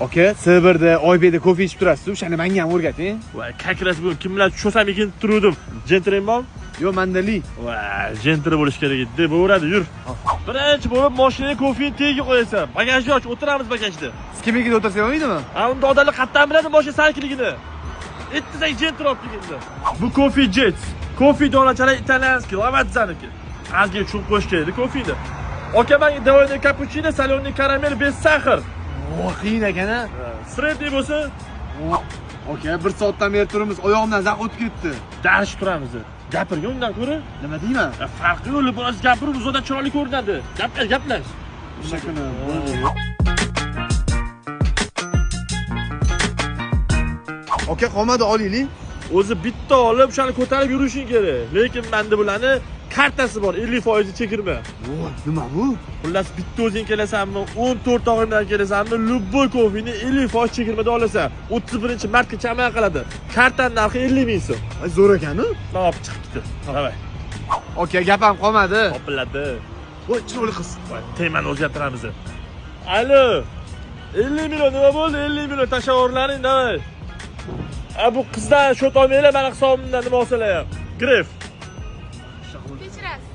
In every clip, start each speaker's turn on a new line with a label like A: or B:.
A: Aka, Sibirda, Oybekda kofe ichib turasiz, o'shani menga ham o'rgating.
B: Voy, kakras bu kim bilan tushsam ekan turdim. Gentleman?
A: Yo, mandali.
B: Voy, gentle bo'lish kerak edi. Bo'radi, yur. Birinchi bo'lib mashinaga kofeni tagiga qo'yasan. Bagajni och, o'tiramiz bagajda.
A: Siz kimligida o'tirsa bo'lmaydimi?
B: Ha, unda odamlar qatdan biladi mashina sankiligini. Aytding gentle olib kelganda. Bu Coffee Jet. Kofe donachalar italyanskiy, lavazzaniki. Azga chuq qo'sh kerak kofeni. Aka, menga dovoyni cappuccino, salonni karamel bez saxir.
A: O, qiyin ekan-a.
B: Sredniy bo'lsa,
A: Aka, 1 soatdan beri turamiz, oyog'imdan zax o'tib ketdi.
B: dars turamiz. Gapirgan undan ko'ra.
A: Nima deyman?
B: Farqi yo'q, biroz gapirib, o'zidan chiroyli ko'rinadi. Gaplash.
A: O'sha kuni. Aka, qolmadi olaylik.
B: O'zi bitta olib, o'shani ko'tarib yurishing kerak. Lekin menda bularni kartasi bor, 50% chegirma.
A: Voy, nima bu?
B: Xullas, bitta o'zing kelasanmi, 14 og'in bilan kelasanmi, любой kofeni 50% chegirmada olasan. 31-martgacha amal qiladi. Kartaning narxi 50 ming so'm.
A: Zo'r ekan-ku.
B: Hop, chiqib ketdi. Davay.
A: Aka, gap ham qolmadi.
B: Topiladi.
A: Voy, chiroyli qiz.
B: Voy, temani o'zgartiramiz. Alo. 50 million nima bo'ldi? 50 million tashavvurlaring, davay. Bu qizdan shot olmaylar, meni hisobimdan nima olsalar. Gref.
C: Kechirasiz.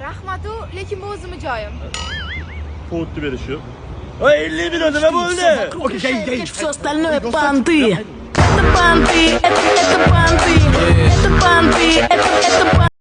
C: Rahmat-u, lekin bu o'zimning joyim.
B: Foto berish yo'q. Voy, 50 million nima bo'ldi?
A: Aka, gay.
D: Все остальное понты. Это понты, это понты, это понты, это понты.